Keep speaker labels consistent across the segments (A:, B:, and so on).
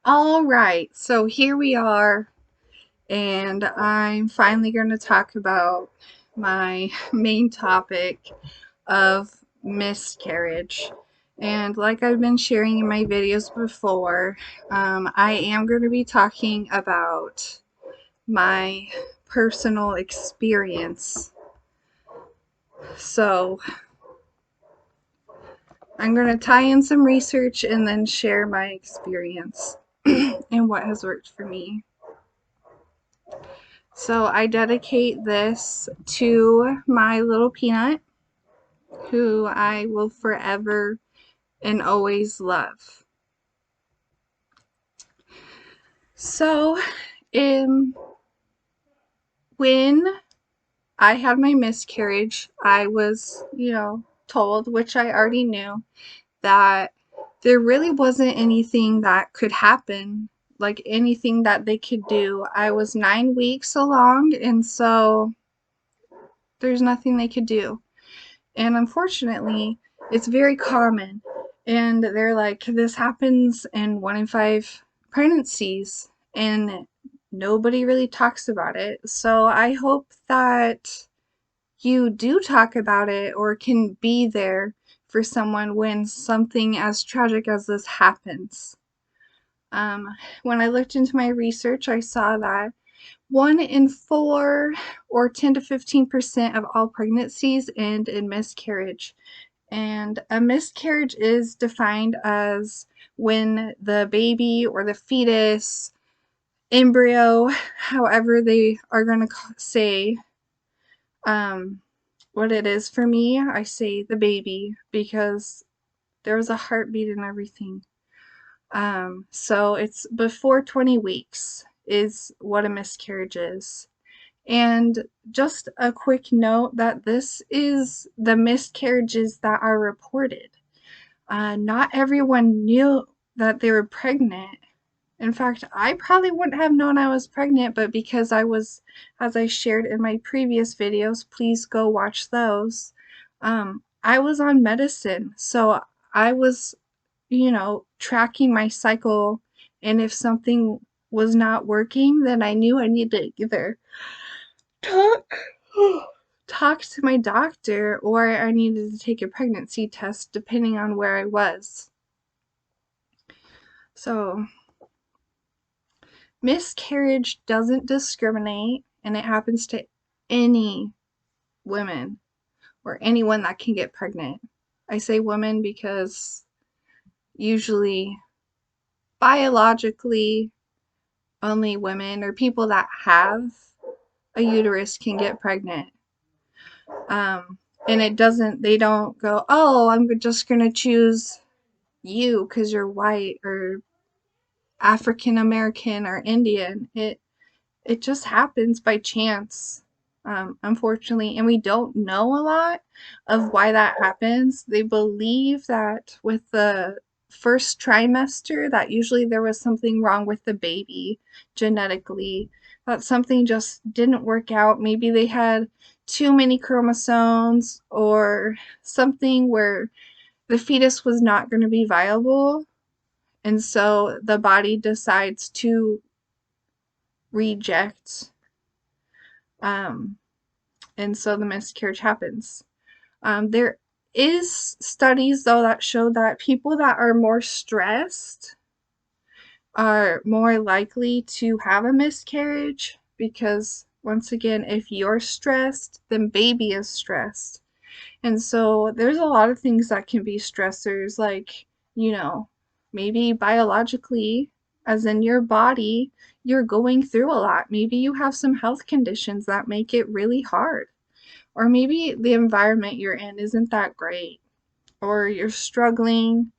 A: All right, so here we are, and I'm finally going to talk about my main topic of miscarriage. And like I've been sharing in my videos before, I am going to be talking about my personal experience. So I'm going to tie in some research and then share my experience and what has worked for me. So I dedicate this to my little peanut, who I will forever and always love. So, when I had my miscarriage, I was, told, which I already knew, that there really wasn't anything that could happen, like anything that they could do. I was 9 weeks along, and so there's nothing they could do. And unfortunately, it's very common. And they're like, this happens in 1 in 5 pregnancies, and nobody really talks about it. So I hope that you do talk about it or can be there for someone when something as tragic as this happens. Um, when I looked into my research, I saw that 1 in 4 or 10 to 15% of all pregnancies end in miscarriage. And a miscarriage is defined as when the baby or the fetus, embryo, however they are going to say what it is. For me, I say the baby because there was a heartbeat and everything. So it's before 20 weeks is what a miscarriage is. And just a quick note that this is the miscarriages that are reported. Not everyone knew that they were pregnant. In fact, I probably wouldn't have known I was pregnant, but because I was, as I shared in my previous videos, please go watch those. I was on medicine, so I was, tracking my cycle, and if something was not working, then I knew I needed to either talk talk to my doctor or I needed to take a pregnancy test depending on where I was. So, miscarriage doesn't discriminate and it happens to any women or anyone that can get pregnant. I say women because usually biologically only women or people that have a uterus can get pregnant. And they don't go, oh, I'm just going to choose you because you're white or African American or Indian. It just happens by chance, unfortunately, and we don't know a lot of why that happens. They believe that with the first trimester that usually there was something wrong with the baby genetically, that something just didn't work out. Maybe they had too many chromosomes or something where the fetus was not going to be viable, and so the body decides to reject, um, and so the miscarriage happens. There is studies though that show that people that are more stressed are more likely to have a miscarriage because once again, if you're stressed, then baby is stressed. And so there's a lot of things that can be stressors, like, you know, maybe biologically, as in your body, you're going through a lot. Maybe you have some health conditions that make it really hard. Or maybe the environment you're in isn't that great. Or you're struggling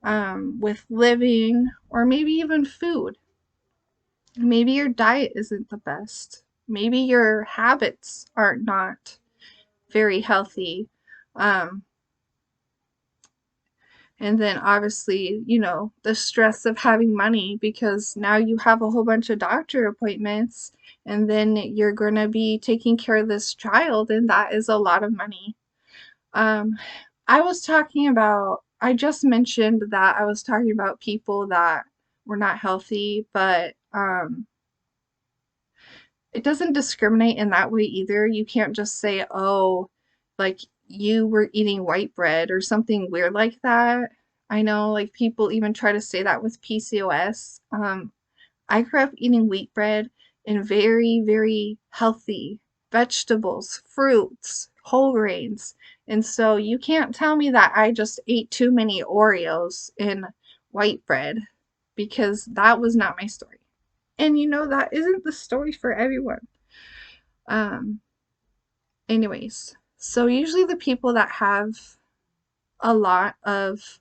A: with living, or maybe even food. Maybe your diet isn't the best. Maybe your habits are not very healthy. Um, And then obviously, the stress of having money because now you have a whole bunch of doctor appointments and then you're going to be taking care of this child, and that is a lot of money. Um, I just mentioned that I was talking about people that were not healthy, but it doesn't discriminate in that way either. You can't just say, oh, like you were eating white bread or something weird like that. I know like people even try to say that with PCOS. I grew up eating wheat bread and very, very healthy vegetables, fruits, whole grains. And so you can't tell me that I just ate too many Oreos in white bread because that was not my story. And that isn't the story for everyone. Um, anyways, so usually the people that have a lot of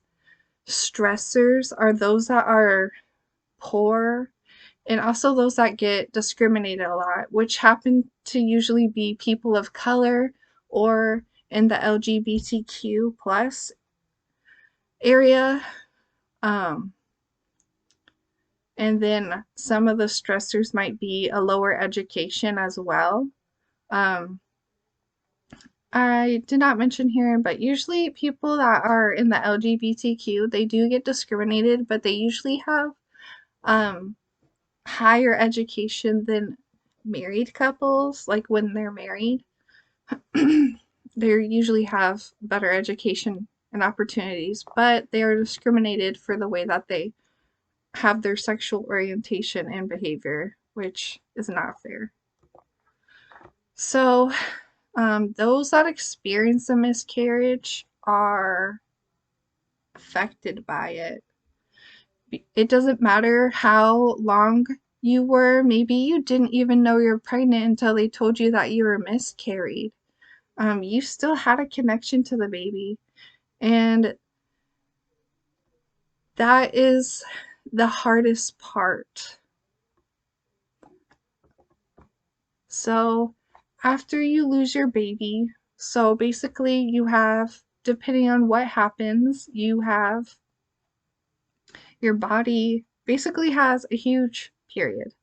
A: stressors are those that are poor and also those that get discriminated a lot, which happen to usually be people of color or in the LGBTQ plus area. Um, and then some of the stressors might be a lower education as well. Um, I did not mention here, but usually people that are in the LGBTQ, they do get discriminated, but they usually have um, higher education than married couples, like when they're married. They usually have better education and opportunities, but they are discriminated for the way that they have their sexual orientation and behavior, which is not fair. So, those that experience a miscarriage are affected by it. It doesn't matter how long you were. Maybe you didn't even know you're pregnant until they told you that you were miscarried. You still had a connection to the baby. And that is the hardest part. So, after you lose your baby, so basically you have, depending on what happens, you have your body basically has a huge period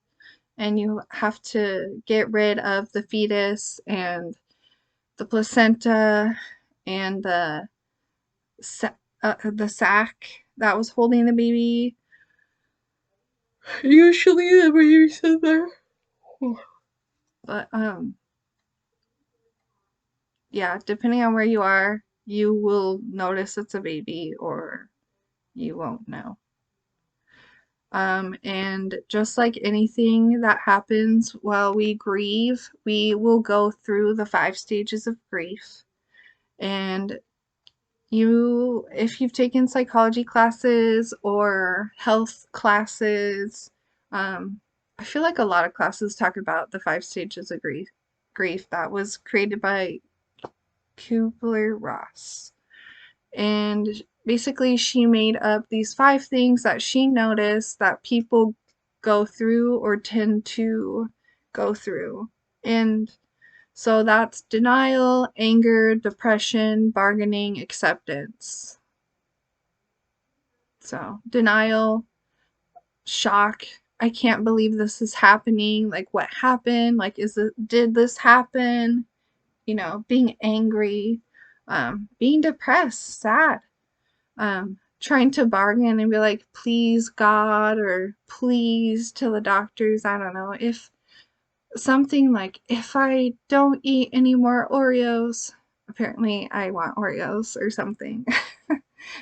A: and you have to get rid of the fetus and the placenta and the sac that was holding the baby. Usually the baby's in there. But yeah, depending on where you are, you will notice it's a baby or you won't know. And just like anything that happens while we grieve, we will go through the 5 stages of grief. And if you've taken psychology classes or health classes, I feel like a lot of classes talk about the 5 stages of grief that was created by Kubler-Ross. And basically, she made up these 5 things that she noticed that people go through or tend to go through. And so that's denial, anger, depression, bargaining, acceptance. So, denial, shock. I can't believe this is happening. Like, what happened? Like, did this happen? Being angry, being depressed, sad, trying to bargain and be like, please, God, or please to the doctors. I don't know. If something like, if I don't eat any more Oreos, apparently I want Oreos or something.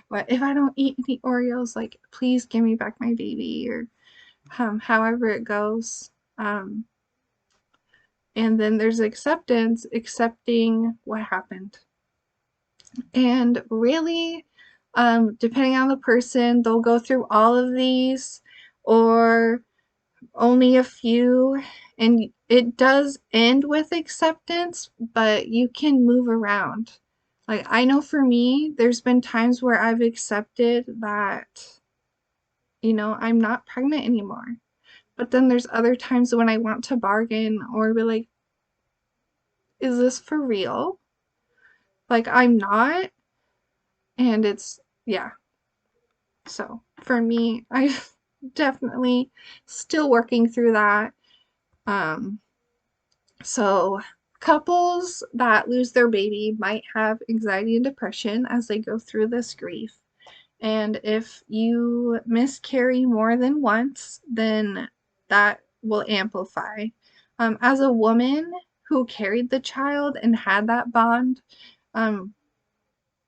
A: But if I don't eat any Oreos, like, please give me back my baby, or however it goes. And then there's acceptance, accepting what happened. And really, depending on the person, they'll go through all of these or only a few. And it does end with acceptance, but you can move around. Like, I know for me, there's been times where I've accepted that, I'm not pregnant anymore. But then there's other times when I want to bargain or be like, is this for real? Like, I'm not. And yeah. So for me, I'm definitely still working through that. Um, so couples that lose their baby might have anxiety and depression as they go through this grief. And if you miscarry more than once, then that will amplify. As a woman who carried the child and had that bond, um,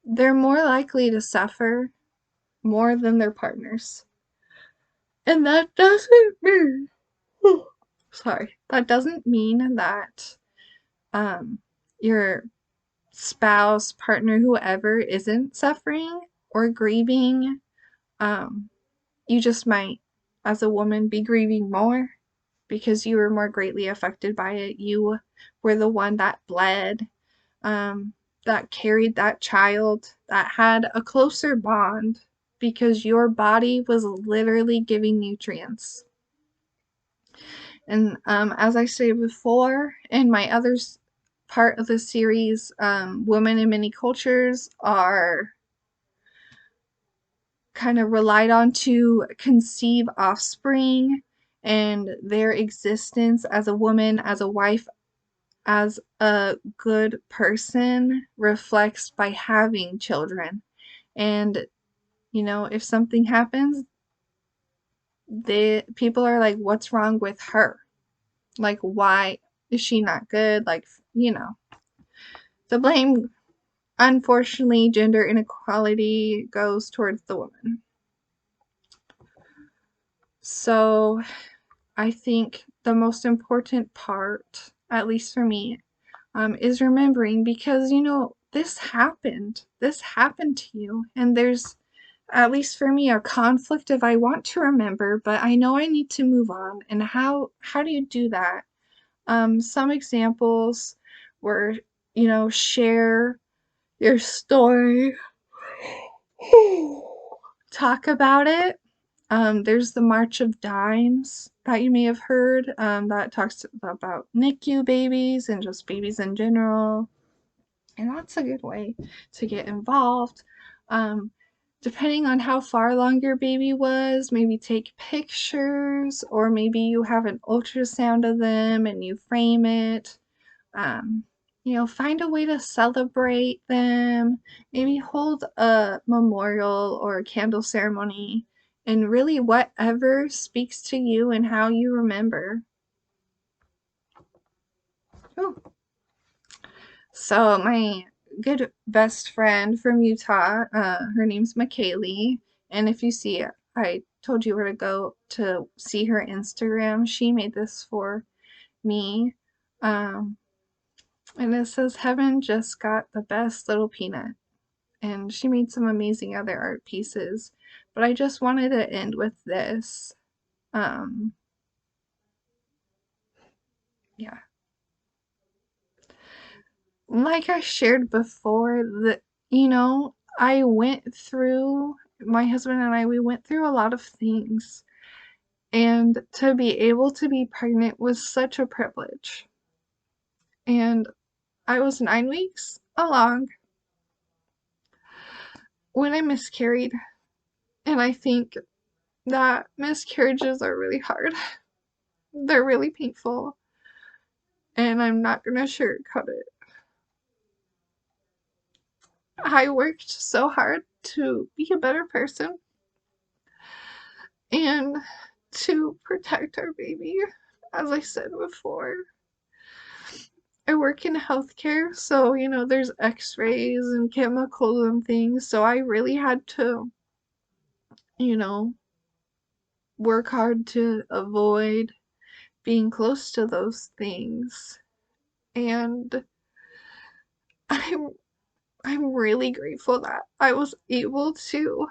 A: they're more likely to suffer more than their partners. And that doesn't mean, sorry, that doesn't mean that your spouse, partner, whoever isn't suffering or grieving. Um, you just might, as a woman, be grieving more because you were more greatly affected by it. You were the one that bled, that carried that child, that had a closer bond because your body was literally giving nutrients. And as I stated before, in my other part of the series, women in many cultures are kind of relied on to conceive offspring, and their existence as a woman, as a wife, as a good person reflects by having children. And if something happens, people are like, what's wrong with her? Like, why is she not good? Like, the blame, unfortunately, gender inequality goes towards the woman. So I think the most important part, at least for me, is remembering, because this happened. This happened to you, and there's, at least for me, a conflict of I want to remember, but I know I need to move on. And how do you do that? Some examples were, share your story, talk about it. There's the March of Dimes that you may have heard, that talks about NICU babies and just babies in general. And that's a good way to get involved. Um, Depending on how far along your baby was, maybe take pictures, or maybe you have an ultrasound of them and you frame it. um, find a way to celebrate them, maybe hold a memorial or a candle ceremony, and really whatever speaks to you and how you remember. Ooh. So my good best friend from Utah, her name's McKaylee, and if you see it, I told you where to go to see her Instagram. She made this for me. Um, and it says, "Heaven just got the best little peanut." And she made some amazing other art pieces. But I just wanted to end with this. Um, yeah. Like I shared before, that, I went through, my husband and I, we went through a lot of things. And to be able to be pregnant was such a privilege. And I was 9 weeks along when I miscarried. And I think that miscarriages are really hard. They're really painful. And I'm not gonna sugarcoat it. I worked so hard to be a better person and to protect our baby. As I said before, I work in healthcare, so there's x-rays and chemicals and things, so I really had to, you know, work hard to avoid being close to those things. And I'm I'm really grateful that I was able to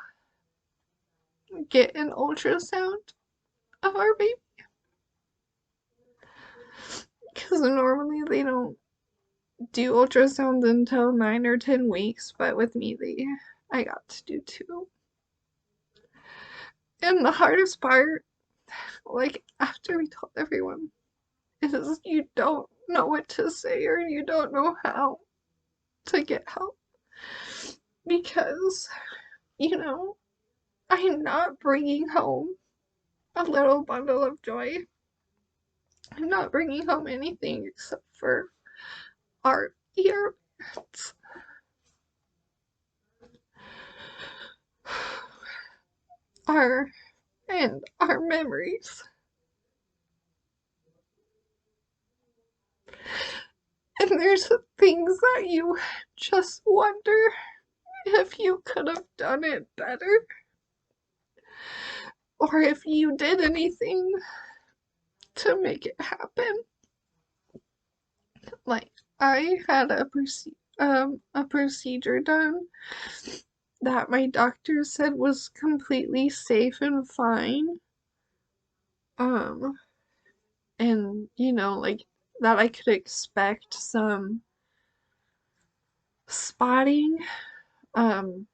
A: get an ultrasound of our baby, because normally they don't do ultrasounds until 9 or 10 weeks, but with me, I got to do two. And the hardest part, like after we told everyone, is you don't know what to say, or you don't know how to get help, because I'm not bringing home a little bundle of joy. I'm not bringing home anything except for our ear. our and our memories. And there's things that you just wonder if you could have done it better, or if you did anything to make it happen. Like, I had a procedure done that my doctor said was completely safe and fine. Um, and like that I could expect some spotting. Um,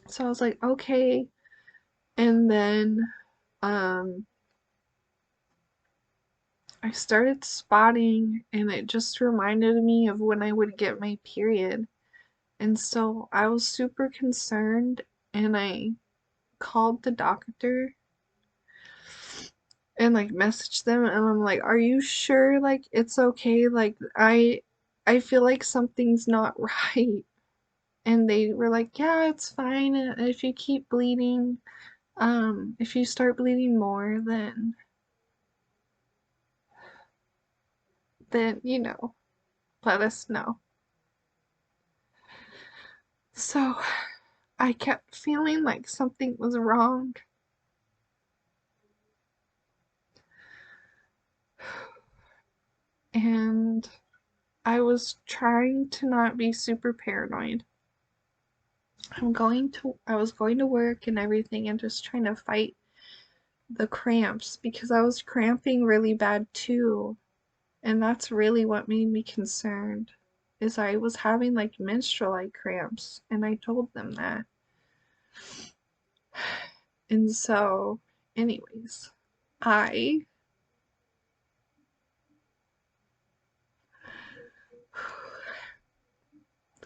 A: so I was like, okay. And then um I started spotting and it just reminded me of when I would get my period. And so I was super concerned and I called the doctor and like messaged them and I'm like, "Are you sure like it's okay? Like I feel like something's not right." And they were like, "Yeah, it's fine. If you keep bleeding, if you start bleeding more, then let us know." So I kept feeling like something was wrong. And I was trying to not be super paranoid. I was going to work and everything and just trying to fight the cramps because I was cramping really bad too. And that's really what made me concerned is I was having like menstrual-like cramps and I told them that. And so, anyways, I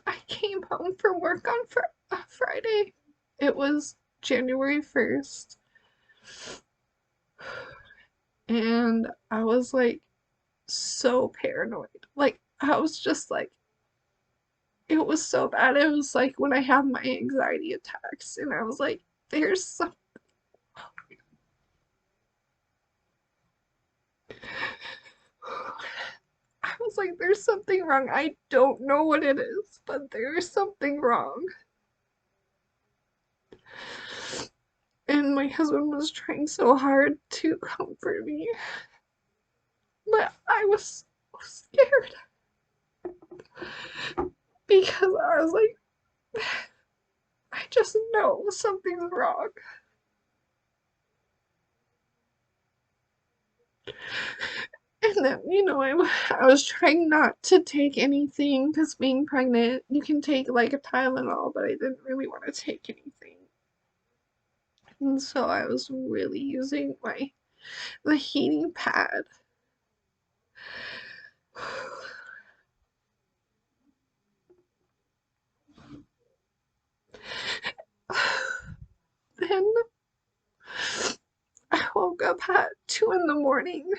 A: I came home from work on Friday. It was January 1st. And I was like so paranoid. Like, I was just like, it was so bad. It was like when I have my anxiety attacks, and I was like, there's some. I was like, there's something wrong. I don't know what it is, but there's something wrong. And my husband was trying so hard to comfort me, but I was so scared because I was like, I just know something's wrong. And then, I was trying not to take anything because being pregnant, you can take like a Tylenol, but I didn't really want to take anything. And so I was really using the heating pad. Then I woke up at 2 in the morning.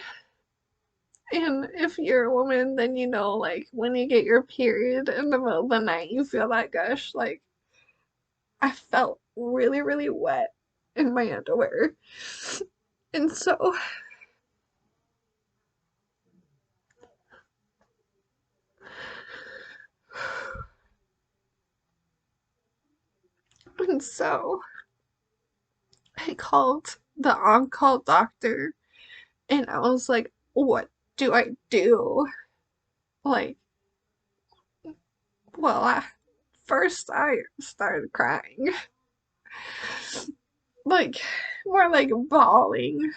A: And if you're a woman, then like when you get your period in the middle of the night, you feel that gush. Like, I felt really, really wet in my underwear. And so, and so I called the on-call doctor and I was like, what do I do? Like, well, first I started crying. Like, more like bawling.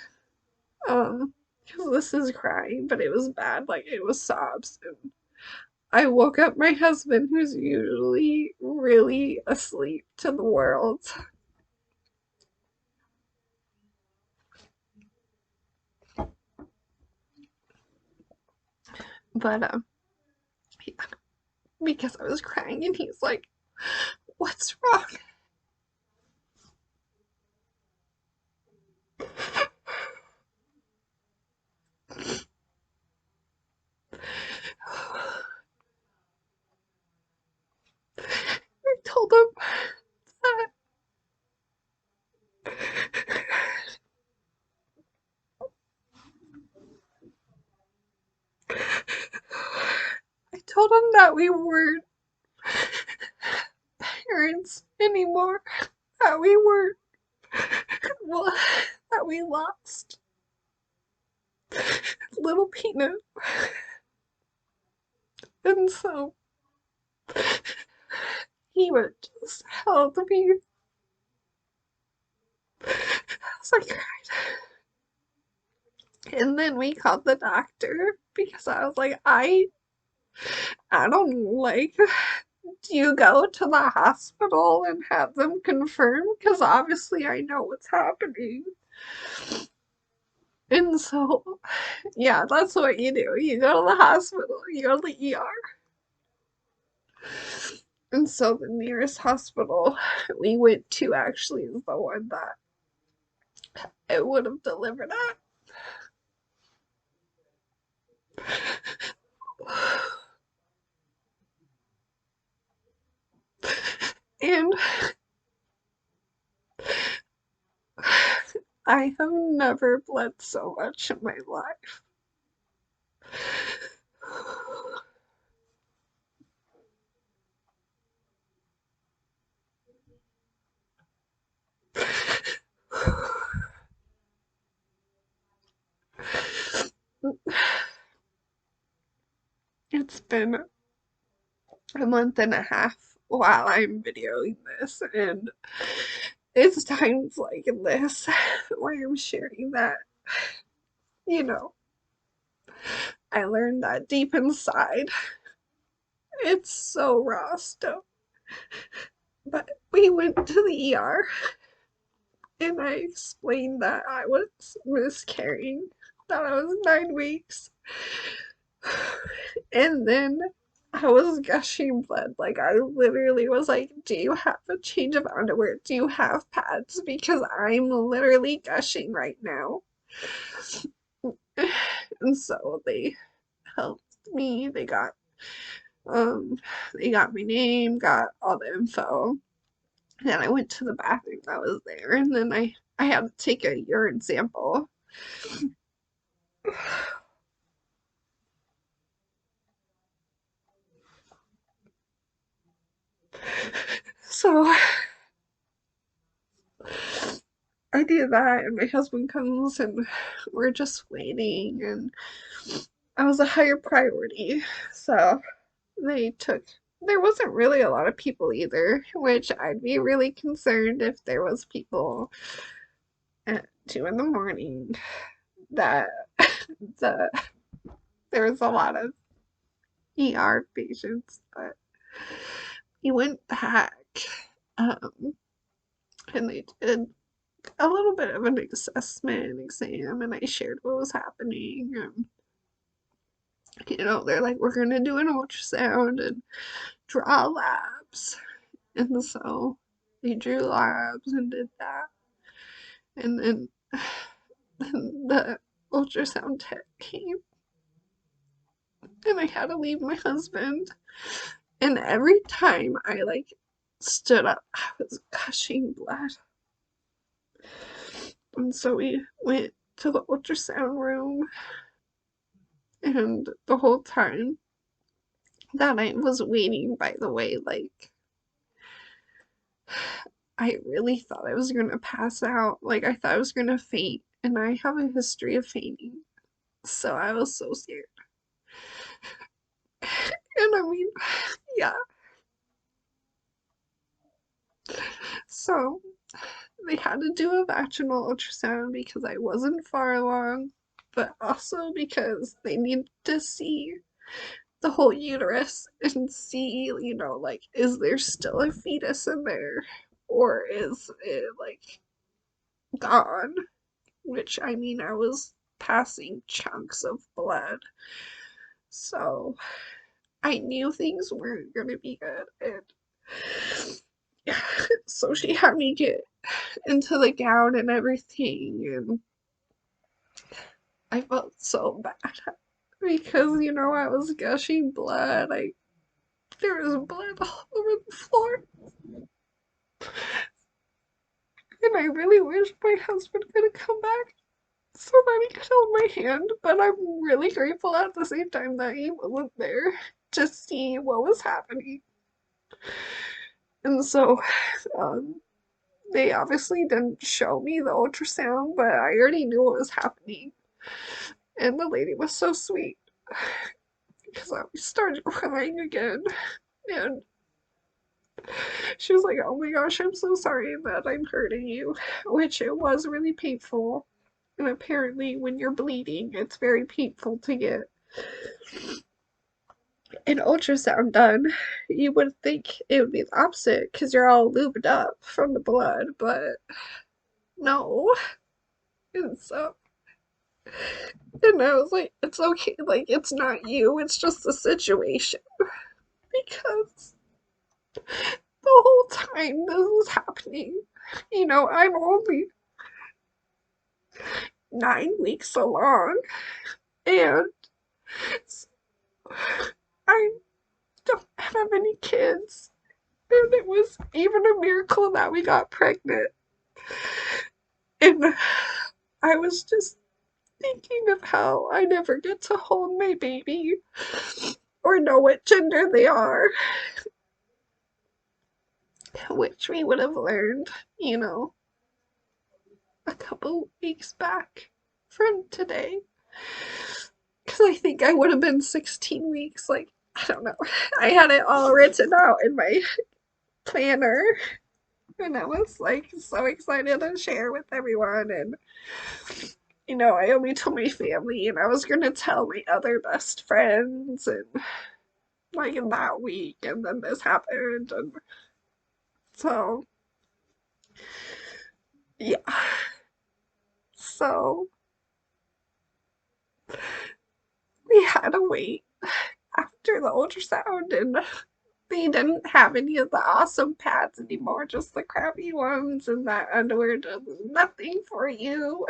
A: Because this is crying, but it was bad. Like, it was sobs. And I woke up my husband, who's usually really asleep to the world. But, yeah, because I was crying, and he's like, what's wrong? I told him that told him that we weren't parents anymore, that we weren't, well, that we lost little Peanut. And so he would just held me as I cried. And then we called the doctor because I was like, I don't like, do you go to the hospital and have them confirm? Because obviously I know what's happening. And so, yeah, that's what you do. You go to the hospital, you go to the ER. And so the nearest hospital we went to actually is the one that it would have delivered at. And I have never bled so much in my life. It's been a month and a half while I'm videoing this, and it's times like this where I'm sharing that, you know, I learned that deep inside it's so raw still. But we went to the ER and I explained that I was miscarrying, that I was 9 weeks. And then I was gushing blood. Like, I literally was like, do you have a change of underwear? Do you have pads? Because I'm literally gushing right now. And so they helped me. They got my name, got all the info. And then I went to the bathroom that was there, and then I had to take a urine sample. So I do that, and my husband comes, and we're just waiting, and I was a higher priority. So they took, there wasn't really a lot of people either, which I'd be really concerned if there was people at 2 in the morning that the there was a lot of ER patients, but he went back, um, and they did a little bit of an assessment exam, and I shared what was happening, and they're like, we're gonna do an ultrasound and draw labs. And so they drew labs and did that. And then the ultrasound tech came, and I had to leave my husband. And every time I stood up, I was gushing blood. And so we went to the ultrasound room, and the whole time that I was waiting, by the way, I really thought I was gonna pass out. Like, I thought I was gonna faint, and I have a history of fainting. So I was so scared. And I mean, yeah. So they had to do a vaginal ultrasound because I wasn't far along, but also because they needed to see the whole uterus and see, is there still a fetus in there? Or is it gone? Which, I mean, I was passing chunks of blood. So I knew things weren't gonna be good. And yeah, so she had me get into the gown and everything, and I felt so bad because, I was gushing blood. There was blood all over the floor. And I really wish my husband could have come back so that he could hold my hand, but I'm really grateful at the same time that he wasn't there. to see what was happening. And so, um, they obviously didn't show me the ultrasound, but I already knew what was happening. And the lady was so sweet because I started crying again. And she was like, "Oh my gosh, I'm so sorry that I'm hurting you," which it was really painful. And apparently, when you're bleeding, it's very painful to get an ultrasound done. You would think it would be the opposite because you're all lubed up from the blood, but no. And so, and I was like, it's okay, like, it's not you, it's just the situation. Because the whole time this was happening, I'm only 9 weeks along, and I don't have any kids. And it was even a miracle that we got pregnant. And I was just thinking of how I never get to hold my baby or know what gender they are, which we would have learned, a couple weeks back from today. Because I think I would have been 16 weeks. Like, I don't know. I had it all written out in my planner. And I was like so excited to share with everyone. And, I only told my family, and I was going to tell my other best friends. And, like, in that week. And then this happened. And so, yeah. So, we had to wait after the ultrasound, and they didn't have any of the awesome pads anymore, just the crappy ones, and that underwear does nothing for you.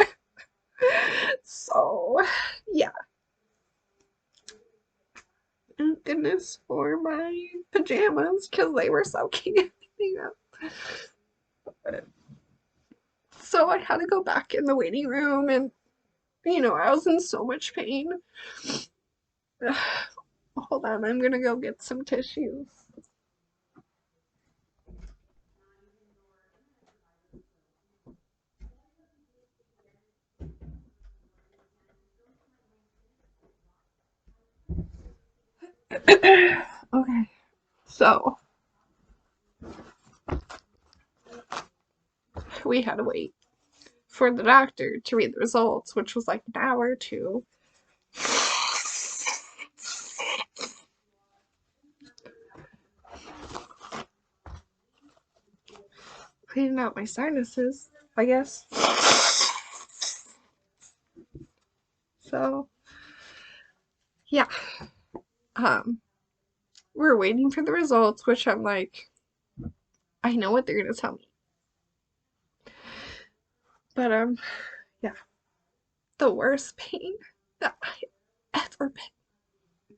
A: So, yeah. Thank goodness for my pajamas because they were soaking everything up. So I had to go back in the waiting room, and I was in so much pain. Hold on, I'm gonna go get some tissues. Okay, so we had to wait for the doctor to read the results, which was like an hour or two. Cleaning out my sinuses, I guess. So, yeah. We're waiting for the results, which I'm like, I know what they're gonna tell me. But yeah. The worst pain that I ever been.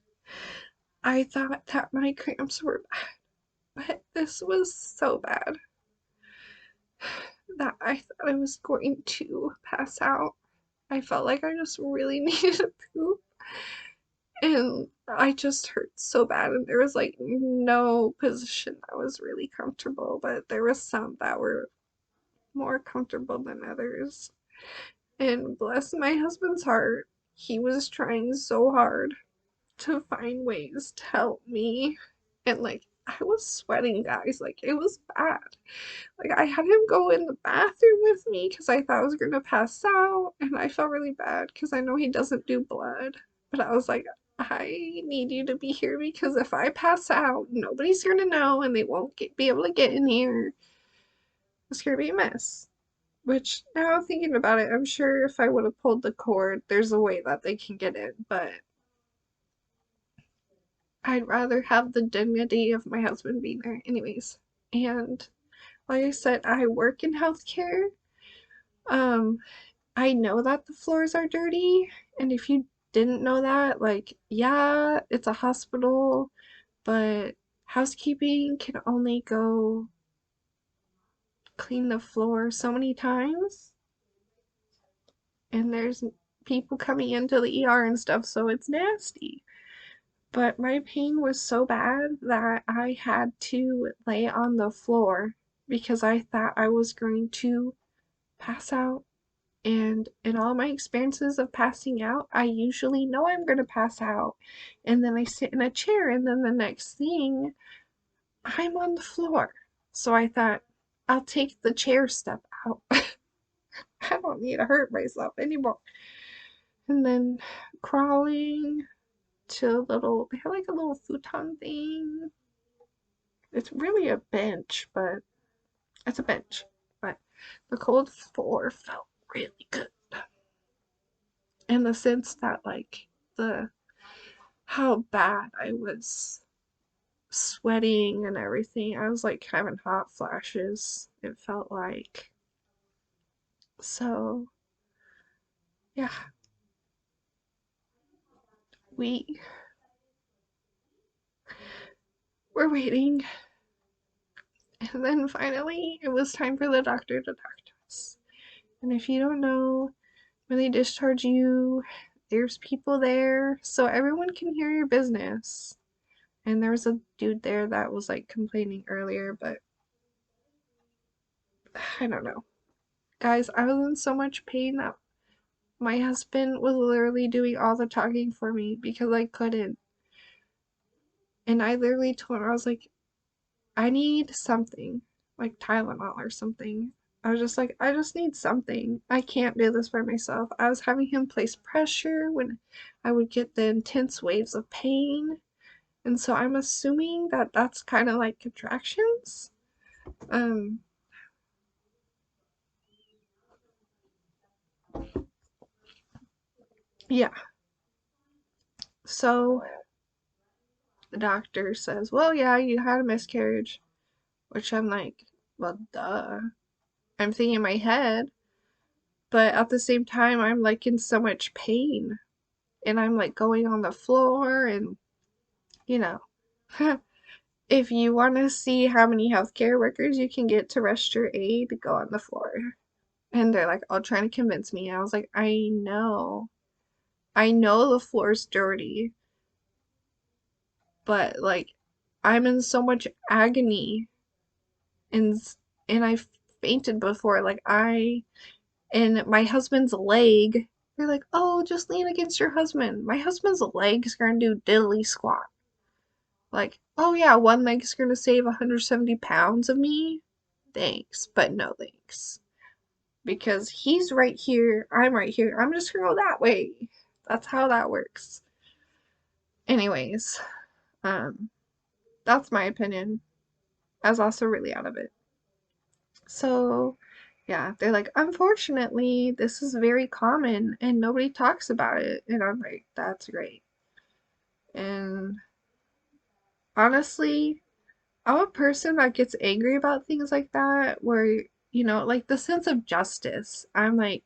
A: I thought that my cramps were bad, but this was so bad that I thought I was going to pass out. I felt like I just really needed to poop. And I just hurt so bad, and there was like no position that was really comfortable, but there was some that were more comfortable than others. And bless my husband's heart, he was trying so hard to find ways to help me. And like, I was sweating, guys. Like, it was bad. Like, I had him go in the bathroom with me because I thought I was gonna pass out, and I felt really bad because I know he doesn't do blood. But I was like, I need you to be here because if I pass out, nobody's gonna know, and they won't be able to get in here. It's gonna be a mess. Which, now thinking about it, I'm sure if I would have pulled the cord, there's a way that they can get in, but I'd rather have the dignity of my husband being there anyways. And like I said, I work in healthcare. Um, I know that the floors are dirty, and if you didn't know that, like, yeah, it's a hospital, but housekeeping can only go clean the floor so many times, and there's people coming into the ER and stuff, so it's nasty. But my pain was so bad that I had to lay on the floor because I thought I was going to pass out. And in all my experiences of passing out, I usually know I'm going to pass out. And then I sit in a chair, and then the next thing, I'm on the floor. So I thought, I'll take the chair step out. I don't need to hurt myself anymore. And then crawling to a little, they have like a little futon thing. It's really a bench, but it's a bench. But the cold floor felt really good in the sense that, like, the how bad I was sweating and everything. I was like having hot flashes, it felt like. So, yeah, we were waiting. And then finally, it was time for the doctor to talk to us. And if you don't know, when they discharge you, there's people there so everyone can hear your business. And there was a dude there that was like complaining earlier, but I don't know. Guys, I was in so much pain that my husband was literally doing all the talking for me because I couldn't. And I literally told him, I was like, I need something, like Tylenol or something. I was just like, I just need something. I can't do this by myself. I was having him place pressure when I would get the intense waves of pain. And so I'm assuming that that's kind of like contractions. Um, yeah. So the doctor says, well, yeah, you had a miscarriage, which I'm like, well, duh. I'm thinking in my head, but at the same time, I'm like in so much pain and I'm like going on the floor and, you know, if you want to see how many healthcare workers you can get to rest your aid, go on the floor. And they're like all trying to convince me. I was like, I know the floor's dirty, but like I'm in so much agony and I fainted before. Like I and my husband's leg. They're like, oh, just lean against your husband. My husband's legs gonna do diddly squat. Like, oh yeah, one leg's gonna save 170 pounds of me. Thanks, but no thanks. Because he's right here, I'm right here. I'm just gonna go that way. That's how that works. Anyways, um, that's my opinion. I was also really out of it. So, yeah, they're like, unfortunately, this is very common and nobody talks about it. And I'm like, that's great. And honestly, I'm a person that gets angry about things like that, where, like the sense of justice. I'm like,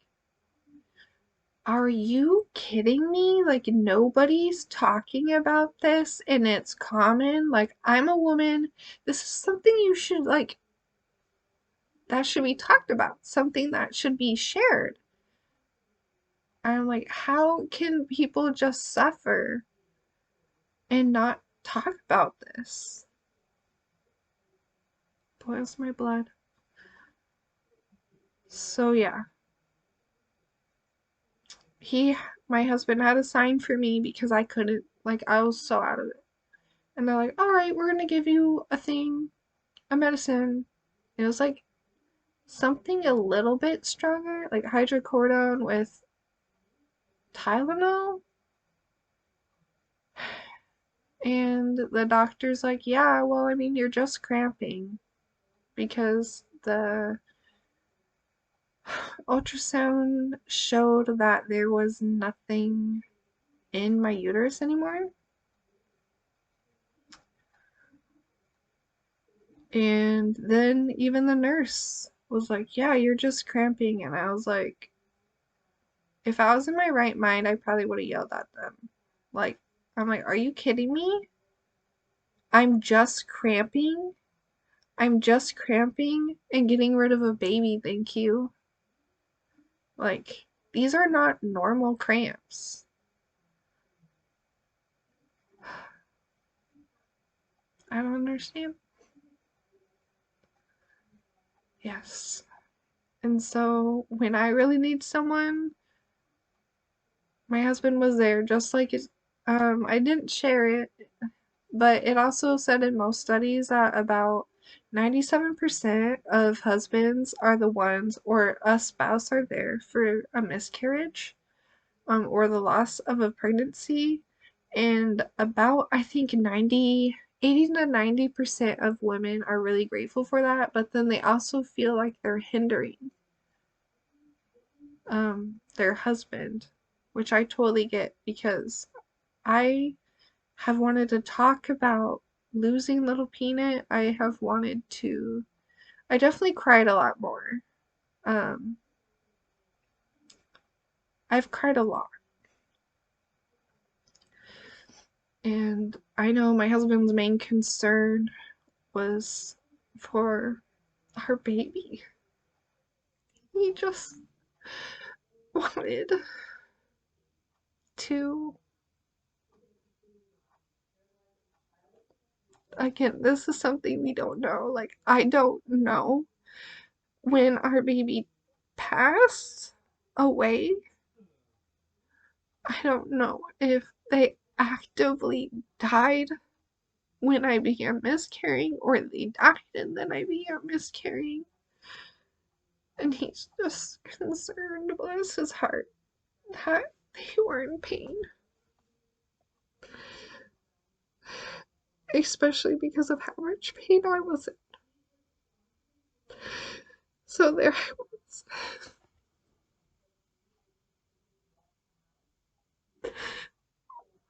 A: are you kidding me? Like, nobody's talking about this and it's common. Like, I'm a woman. This is something you should, like, that should be talked about, something that should be shared. I'm like, how can people just suffer and not talk about this? Boils my blood. So, yeah, he, my husband had a sign for me because I couldn't, like, I was so out of it. And they're like, all right, we're gonna give you a thing, a medicine. It was like something a little bit stronger, like hydrocodone with Tylenol. And the doctor's like, yeah, well, I mean, you're just cramping because the ultrasound showed that there was nothing in my uterus anymore. And then even the nurse was like, yeah, you're just cramping. And I was like, if I was in my right mind, I probably would have yelled at them. Like, I'm like, are you kidding me? I'm just cramping. I'm just cramping and getting rid of a baby, thank you. Like, these are not normal cramps. I don't understand. Yes. And so when I really need someone, my husband was there, just like it. I didn't share it, but it also said in most studies that about 97% of husbands are the ones, or a spouse are there for a miscarriage, or the loss of a pregnancy. And about, I think, 80 to 90% of women are really grateful for that, but then they also feel like they're hindering their husband, which I totally get because I have wanted to talk about losing little Peanut. I have wanted to. I definitely cried a lot more. Um, I've cried a lot. And I know my husband's main concern was for our baby. He just wanted to. Again, this is something we don't know. Like, I don't know when our baby passed away. I don't know if they actively died when I began miscarrying or they died and then I began miscarrying. And he's just concerned, bless his heart, that they were in pain. Especially because of how much pain I was in. So there I was.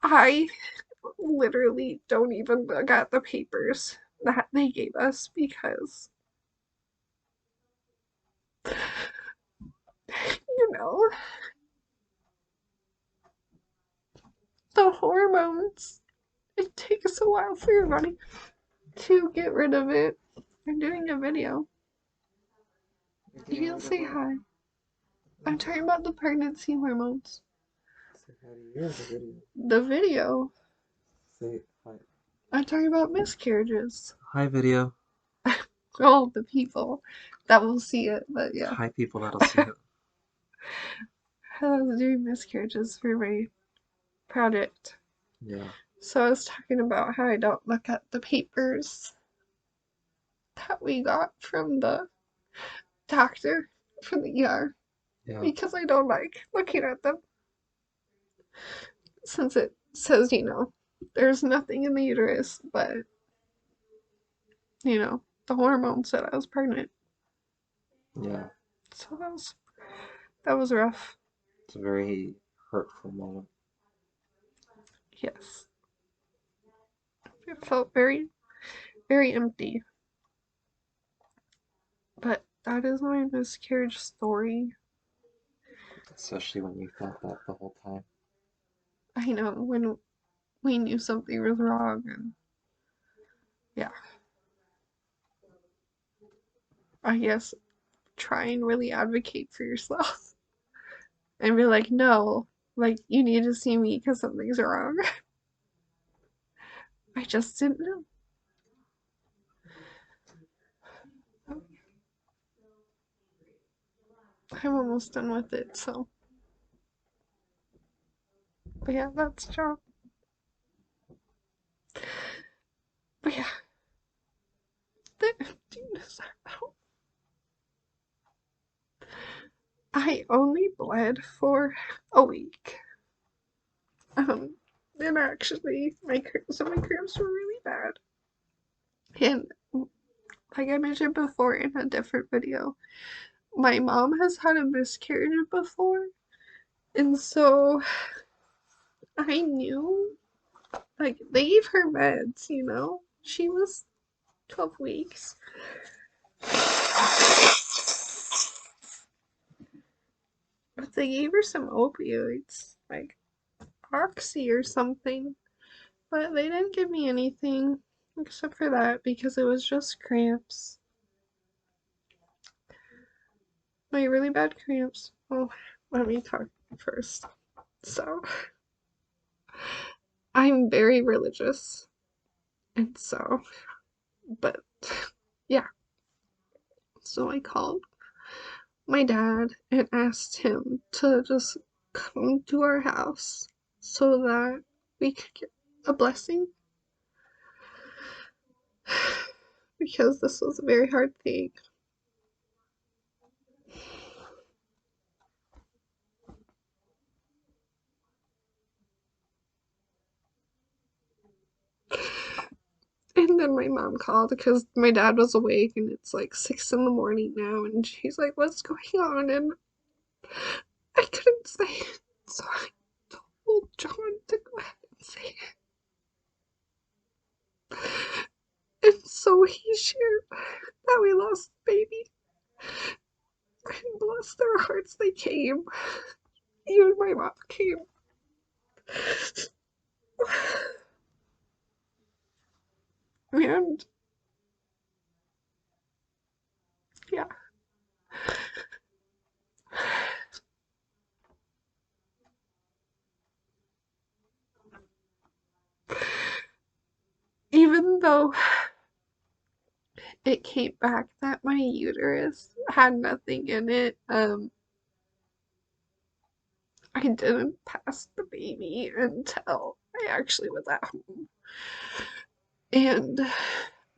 A: I literally don't even look at the papers that they gave us because, you know, the hormones, it takes a while for your body to get rid of it. I'm doing a video. You can say hi. I'm talking about the pregnancy hormones.
B: Say hi to you in the video.
A: The video.
B: Say hi.
A: I'm talking about miscarriages.
B: Hi, video.
A: All the people that will see it, but yeah.
B: Hi, people that'll see it.
A: I was doing miscarriages for my project.
B: Yeah.
A: So I was talking about how I don't look at the papers that we got from the doctor, from the ER,
B: Yeah.
A: because I don't like looking at them. Since it says, there's nothing in the uterus, but, the hormone said I was pregnant.
B: Yeah.
A: So that was rough.
B: It's a very hurtful moment.
A: Yes. It felt very, very empty. But that is my miscarriage story.
B: Especially when you thought that the whole time.
A: I know, when we knew something was wrong, and yeah. I guess try and really advocate for yourself and be like, no, like, you need to see me because something's wrong. I just didn't know. I'm almost done with it, so. But yeah, that's John. But yeah, the emptiness out. I only bled for a week. And actually, some of my cramps were really bad. And like I mentioned before in a different video, my mom has had a miscarriage before, and so I knew, like, they gave her meds, She was 12 weeks. But they gave her some opioids, like Oxy or something. But they didn't give me anything except for that because it was just cramps. My really bad cramps. Oh, let me talk first. So, I'm very religious. And so, but yeah, so I called my dad and asked him to just come to our house so that we could get a blessing because this was a very hard thing. And then my mom called because my dad was awake and it's like 6 in the morning now, and she's like, "What's going on?" And I couldn't say it, so I told John to go ahead and say it. And so he shared that we lost the baby. And bless their hearts, they came. Even my mom came. And yeah, even though it came back that my uterus had nothing in it, I didn't pass the baby until I actually was at home. And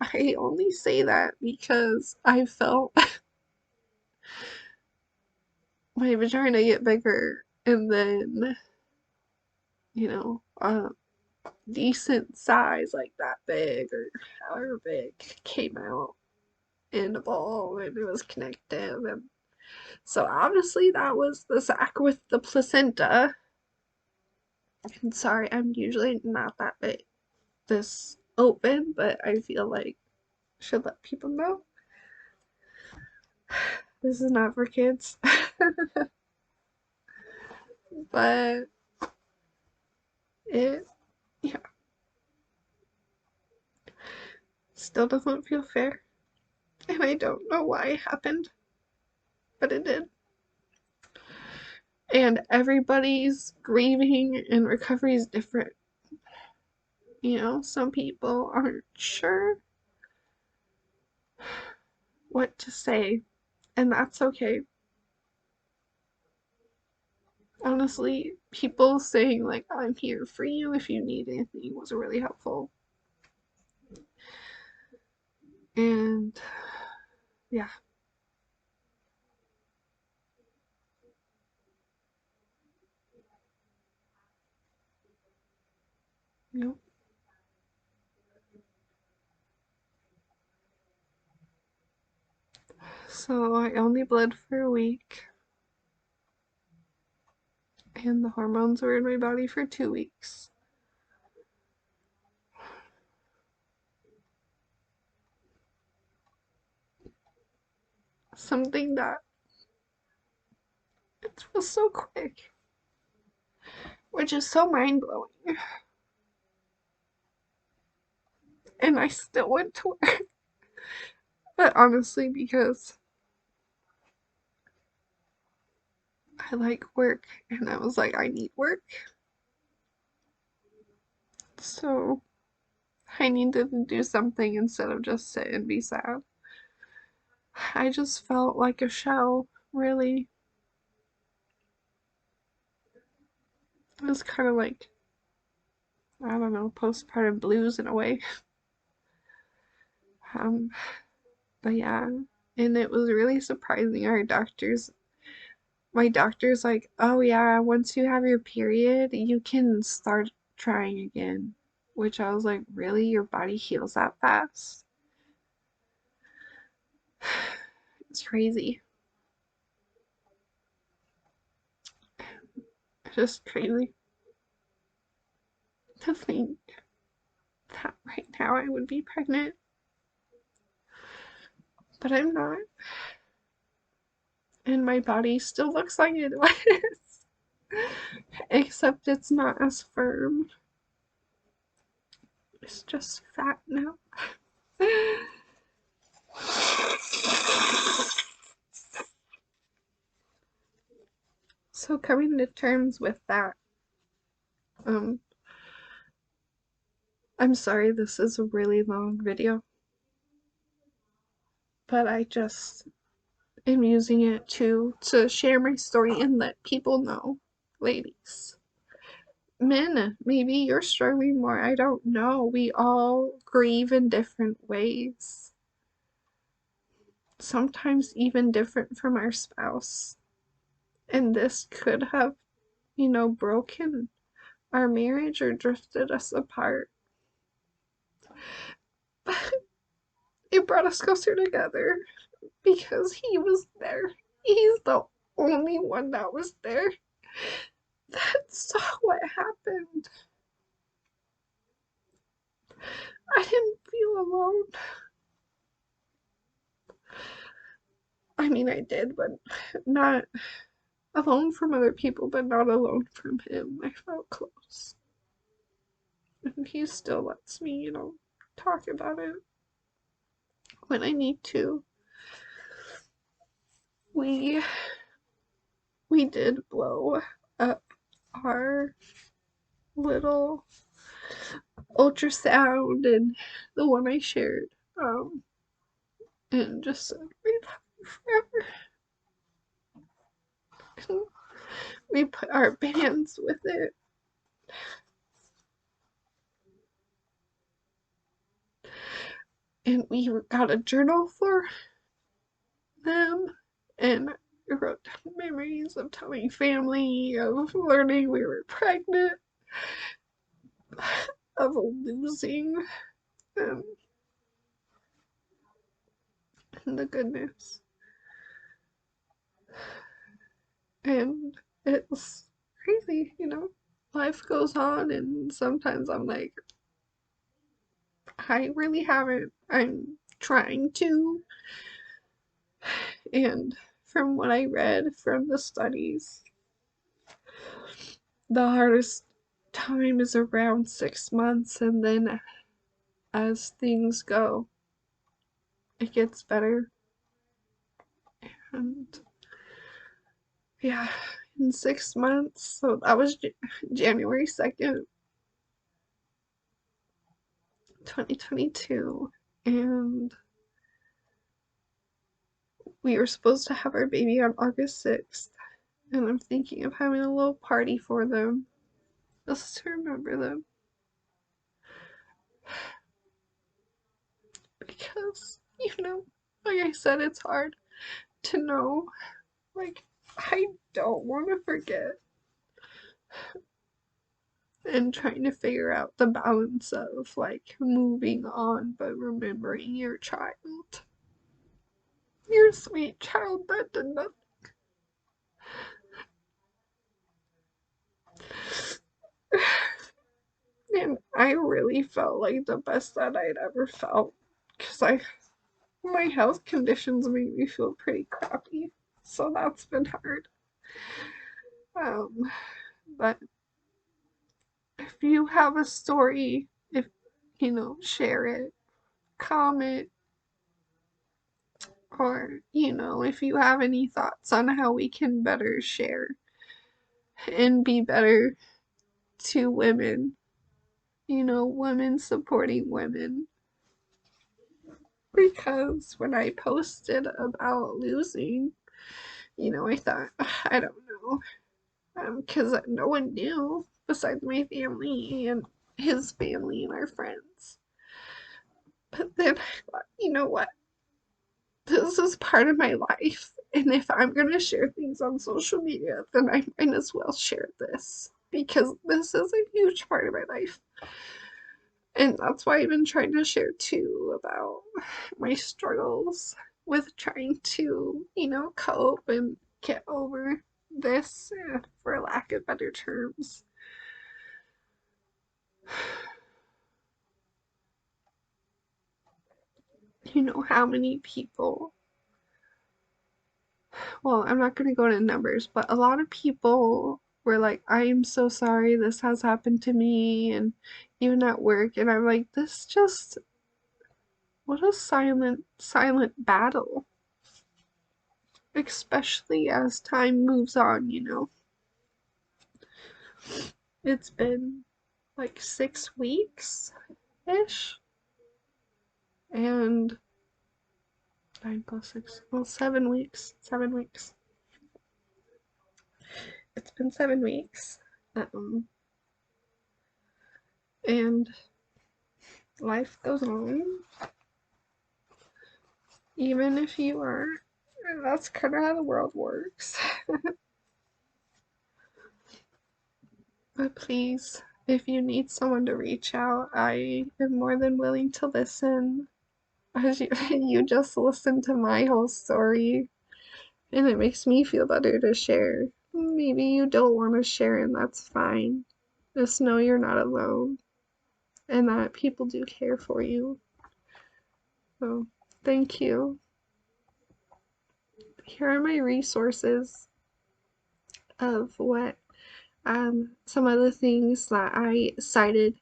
A: I only say that because I felt my vagina get bigger, and then, a decent size, like that big or however big, came out in a ball, and it was connective. And so obviously that was the sac with the placenta. And sorry, I'm usually not that big this open, but I feel like I should let people know this is not for kids. But it, yeah, still doesn't feel fair. And I don't know why it happened, but it did. And everybody's grieving and recovery is different. Some people aren't sure what to say, and that's okay. Honestly, people saying, like, "I'm here for you if you need anything," was really helpful. And yeah, you know. So I only bled for a week, and the hormones were in my body for 2 weeks. Something that it was so quick, which is so mind blowing. And I still went to work. But honestly, because I like work, and I was like, I need work. So I needed to do something instead of just sit and be sad. I just felt like a shell, really. It was kind of like, I don't know, postpartum blues in a way. Um, but yeah, and it was really surprising. My doctor's like, "Oh yeah, once you have your period, you can start trying again." Which I was like, "Really? Your body heals that fast?" It's crazy. It's just crazy to think that right now I would be pregnant, but I'm not. And my body still looks like it was, except it's not as firm. It's just fat now. So coming to terms with that, um, I'm sorry this is a really long video, but I just am using it to share my story and let people know, ladies. Men, maybe you're struggling more. I don't know. We all grieve in different ways. Sometimes even different from our spouse. And this could have, broken our marriage or drifted us apart. But it brought us closer together because he was there. He's the only one that was there that saw what happened. I didn't feel alone. I mean, I did, but not alone from other people, but not alone from him. I felt close. And he still lets me, talk about it when I need to. We we did blow up our little ultrasound and the one I shared. And just said we love you forever. We put our bands with it. And we got a journal for them. And I wrote down memories of telling family, of learning we were pregnant, of losing them, and the good news. And it's crazy, Life goes on, and sometimes I'm like, I really haven't. I'm trying to. And from what I read from the studies, the hardest time is around 6 months, and then as things go, it gets better. And yeah, in 6 months, so that was January 2nd, 2022, and we were supposed to have our baby on August 6th, and I'm thinking of having a little party for them just to remember them because, like I said, it's hard to know. Like, I don't want to forget, and trying to figure out the balance of like moving on but remembering your child, your sweet child that did nothing. And I really felt like the best that I'd ever felt because my health conditions made me feel pretty crappy, so that's been hard. um but if you have a story, if share it, comment, or if you have any thoughts on how we can better share and be better to women, women supporting women. Because when I posted about losing, I thought, I don't know, because no one knew besides my family and his family and our friends. But then I thought, you know what? This is part of my life. And if I'm going to share things on social media, then I might as well share this because this is a huge part of my life. And that's why I've been trying to share too about my struggles with trying to, cope and get over this, for lack of better terms. How many people, well, I'm not going to go into numbers, but a lot of people were like, I'm so sorry this has happened to me, and even at work. And I'm like, this just, what a silent battle, especially as time moves on. It's been like 6 weeks, ish. And 9 plus 6, well, 7 weeks. 7 weeks. It's been 7 weeks. Um, and life goes on. Even if you aren't. That's kind of how the world works. But please, if you need someone to reach out, I am more than willing to listen. As you, you just listened to my whole story, and it makes me feel better to share. Maybe you don't want to share, and that's fine. Just know you're not alone, and that people do care for you. So, thank you. Here are my resources of what some of the things that I cited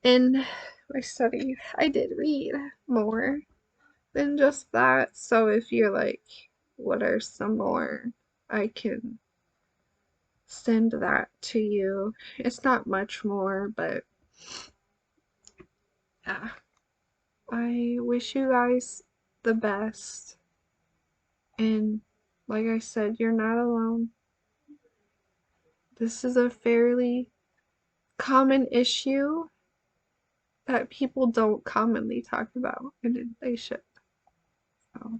A: in my study. I did read more than just that, so if you're like, what are some more, I can send that to you. It's not much more, but yeah. I wish you guys the best. And like I said, you're not alone. This is a fairly common issue that people don't commonly talk about, and they should. So.